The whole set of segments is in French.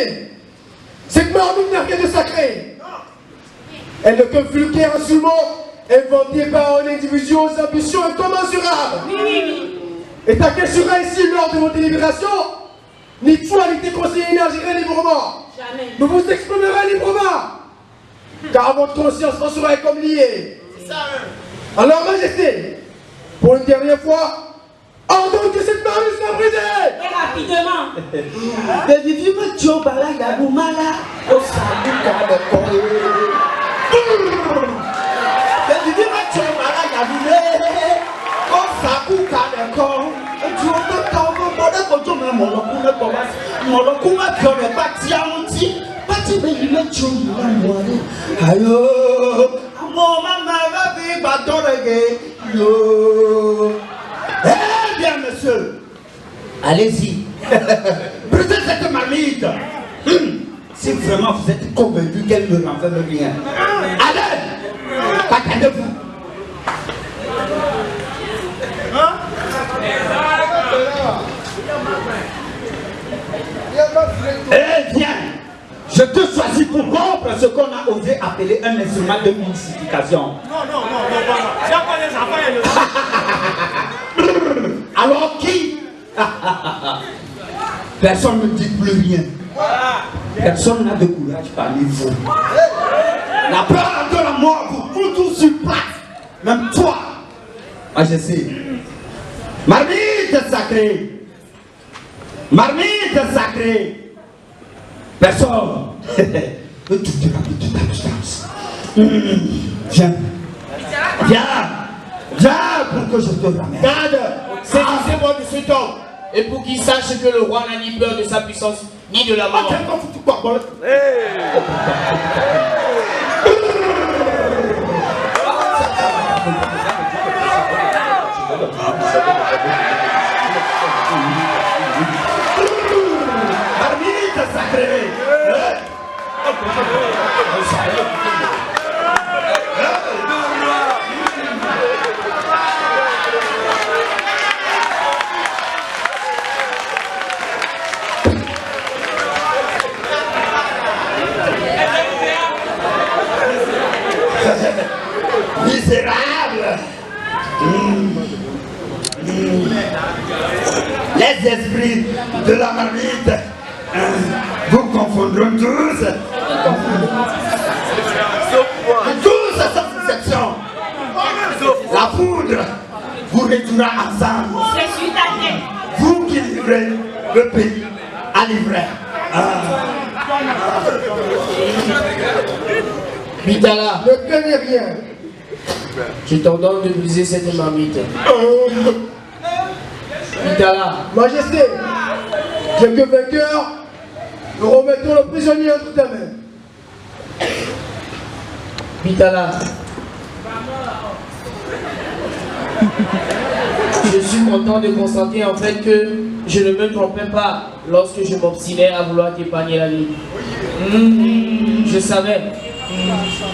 Majesté, cette marmite n'a rien de sacré. Elle n'est qu'un vulgaire instrument inventé par un individu aux ambitions incommensurables. Et t'inquiétera ici lors de vos délibérations, ni toi ni tes conseillers n'agirez librement. Jamais. Vous vous exprimerez librement, car votre conscience en sera comme liée. C'est ça, hein. Alors, Majesté, pour une dernière fois, ordonne que cette marmite soit brisée. Et rapidement. Eh bien, monsieur, allez-y. Brisez cette marmite. Si vraiment vous êtes convaincu qu'elle ne renferme rien, allez, attendez-vous. Eh bien, je te choisis pour rompre ce qu'on a osé appeler un instrument de mystification. Non. J'ai encore les enfants et le... Alors qui? Personne ne dit plus rien. Personne n'a de courage parmi vous. La peur de la mort vous fout tout sur place. Même toi, Majesté. Marmite sacrée. Marmite sacrée. Personne ne te dira plus de ta distance. Viens. Viens pour que je te ramène. Garde, saisissez-moi de ce temps, et pour qu'il sache que le roi n'a ni peur de sa puissance, ni de la mort. Marmite sacrée. Misérable. Les esprits de la marmite vous confondront tous. Tous à sa exception. La foudre vous réduira ensemble. Je suis ta tête. Vous qui livrez le pays à l'ivraie. Mitala, Ne craignez rien. je t'ordonne de briser cette marmite. Mitala, Majesté, j'ai que vainqueur, nous remettons le prisonnier entre tes mains. Mitala. Je suis content de constater en fait que je ne me trompais pas lorsque je m'obstinais à vouloir t'épargner la vie. Je savais,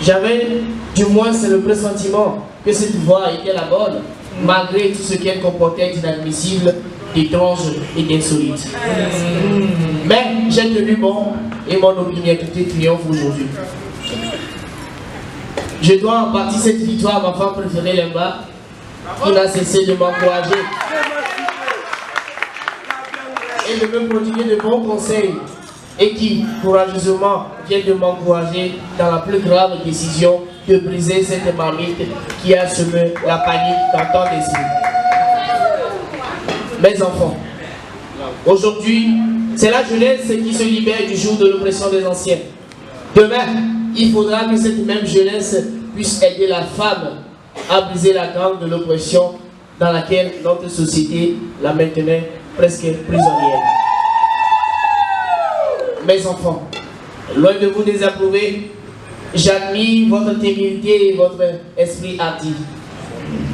j'avais du moins c'est le pressentiment que cette voie était la bonne, malgré tout ce qu'elle comportait d'inadmissible, d'étrange et d'insolite. Mais j'ai tenu bon et mon opiniâtreté triomphe aujourd'hui. Je dois en partie cette victoire à ma femme préférée, Lemba, qui n'a cessé de m'encourager et de me prodiguer de bons conseils et qui, courageusement, vient de m'encourager dans la plus grave décision de briser cette marmite qui a semé la panique dans tant d'esprits. Mes enfants, aujourd'hui, c'est la jeunesse qui se libère du joug de l'oppression des anciens. Demain, il faudra que cette même jeunesse puisse aider la femme à briser la gangue de l'oppression dans laquelle notre société la maintenait presque prisonnière. Mes enfants, loin de vous désapprouver, j'admire votre témérité et votre esprit hardi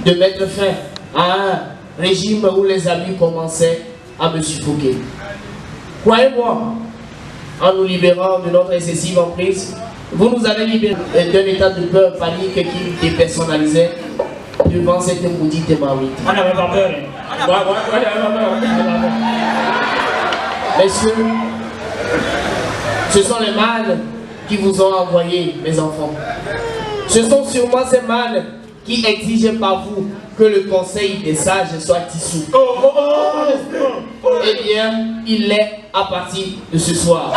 de mettre fin à un régime où les abus commençaient à me suffoquer. Croyez-moi, en nous libérant de notre excessive emprise, vous nous avez libérés d'un état de peur, panique qui nous dépersonnalisait devant cette maudite marmite. On n'avait pas peur. Messieurs, Ce sont les mânes qui vous ont envoyé, mes enfants. Ce sont sûrement ces mânes qui exigent par vous que le conseil des sages soit dissous. Eh bien, il l'est à partir de ce soir.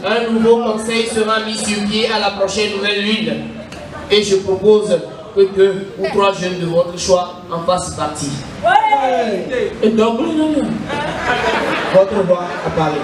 Un nouveau conseil sera mis sur pied à la prochaine nouvelle lune. Et je propose que 2 ou 3 jeunes de votre choix en fassent partie. Et donc, votre voix à parler.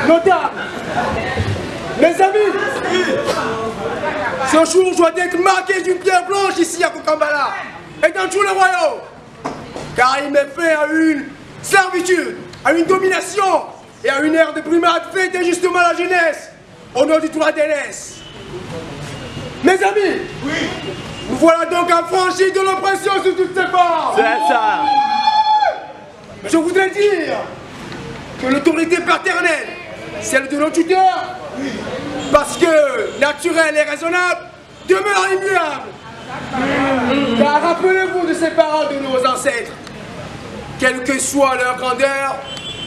Notable, mes amis, ce jour doit être marqué d'une pierre blanche ici à Kokambala et dans tout le royaume, car il met fin à une servitude, à une domination et à une ère de primate faite justement à la jeunesse au nom du droit d'aînesse. Mes amis, nous voilà donc affranchis de l'oppression sous toutes ses formes. C'est ça. Je voudrais dire que l'autorité paternelle, celle de nos tuteurs, parce que naturelle et raisonnable, demeure immuable. Car rappelez-vous de ces paroles de nos ancêtres. Quelle que soit leur grandeur,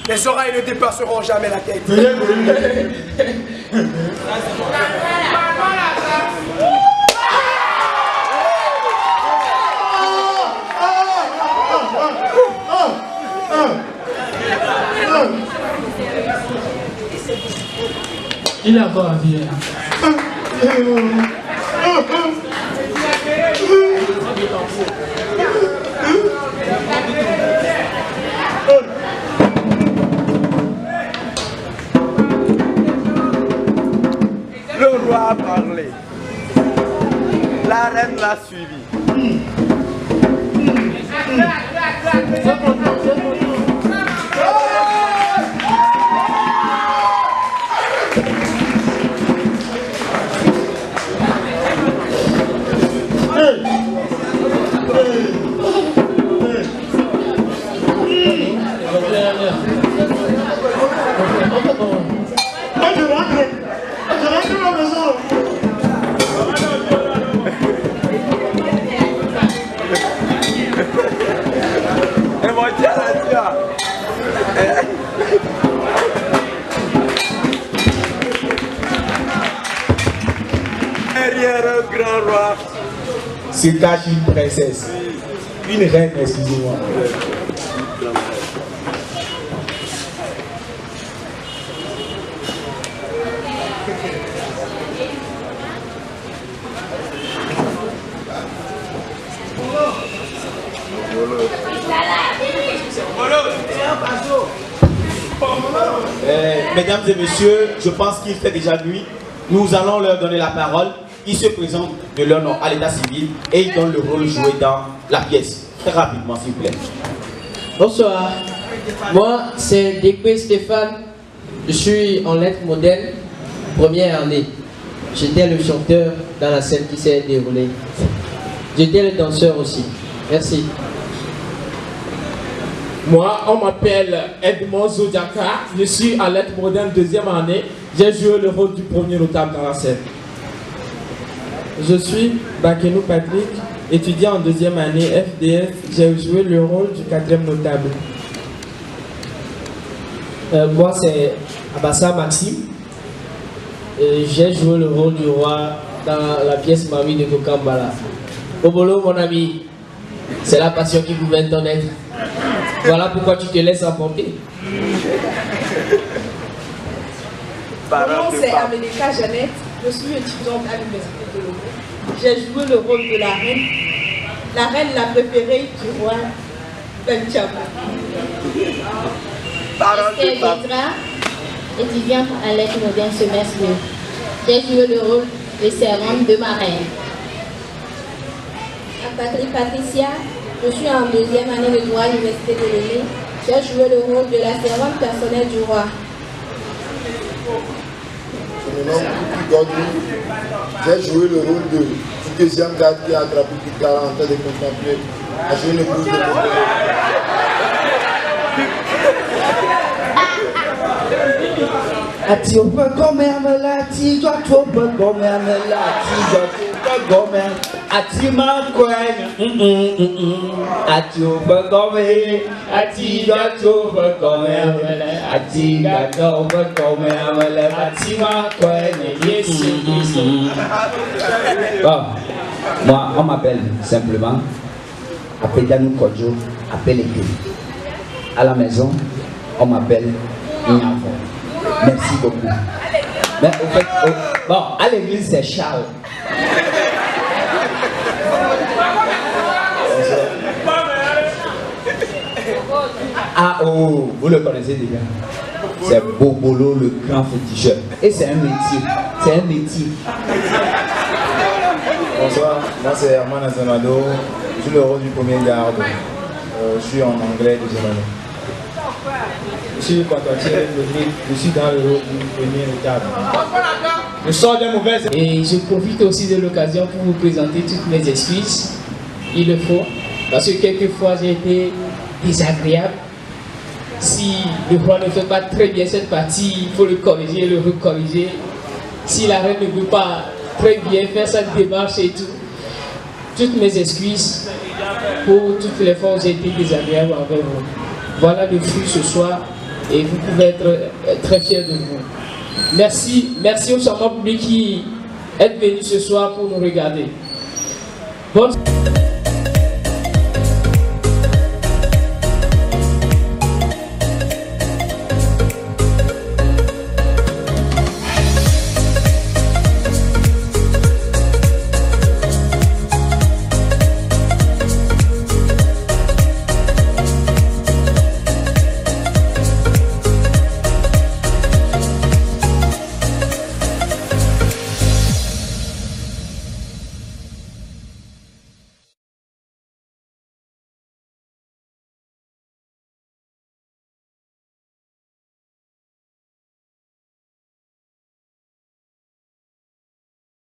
les oreilles ne dépasseront jamais la tête. Il a encore un vie. Le roi a parlé. La reine l'a suivi. Grand roi se cache une princesse, une reine, excusez-moi. Mesdames et messieurs, je pense qu'il fait déjà nuit. Nous allons leur donner la parole. Ils se présentent de leur nom à l'état civil et ils donnent le rôle joué dans la pièce. Très rapidement, s'il vous plaît. Bonsoir. Moi, c'est Dekwe Stéphane. Je suis en lettres modernes, première année. J'étais le chanteur dans la scène qui s'est déroulée. J'étais le danseur aussi. Merci. Moi, on m'appelle Edmond Zodiaca. Je suis en lettres modernes deuxième année. J'ai joué le rôle du premier notable dans la scène. Je suis Bakenou Patrick, étudiant en deuxième année FDS. J'ai joué le rôle du quatrième notable. Moi, c'est Abassa Maxime. J'ai joué le rôle du roi dans la pièce Mamie de Kokambala. Obolo, mon ami, c'est la passion qui gouverne ton être. Voilà pourquoi tu te laisses emporter. Mon nom c'est Amélica Jeannette, je suis étudiante à l'université de Lomé. J'ai joué le rôle de la reine la préférée du roi Benjamin. Esther Guétra, étudiante à lettres modernes semestre 2. J'ai joué le rôle de servante de ma reine. Patricia, je suis en deuxième année de droit à l'université de Lomé. J'ai joué le rôle de la servante personnelle du roi. Je me nomme Kouki Godou. J'ai joué le rôle de deuxième garde qui a attrapé plus de 40 ans de contempler. A joué une épouse de Ati o pe gome amela, ati jo to pe gome amela, ati jo to pe gome, ati ma kwen, ati o pe gome, ati jo to pe gome amela, ati ga to pe gome amela, ati ma kwen, yes. Bon, moi on m'appelle simplement Apédanou Kodjo, appelle Eke. À la maison, on m'appelle Inyafo. Merci beaucoup. Mais au fait, bon, à l'église c'est Charles. Ah oh, vous le connaissez déjà. C'est Bobolo le grand féticheur. Et c'est un métier. C'est un métier. Bonsoir, moi c'est Herman Azamado. Je joue le rôle du premier garde. Je suis en anglais deuxième année. Je suis Constantin, je suis dans le rôle du premier notable. Je sors d'un mauvais. Et je profite aussi de l'occasion pour vous présenter toutes mes excuses. Il le faut, parce que quelquefois j'ai été désagréable. Si le roi ne fait pas très bien cette partie, il faut le corriger, le recorriger. Si la reine ne veut pas très bien faire cette démarche et tout, toutes mes excuses pour toutes les fois où j'ai été désagréable envers vous. Voilà le fruit ce soir et vous pouvez être très fiers de vous. Merci au charmant public qui est venu ce soir pour nous regarder. Bonne...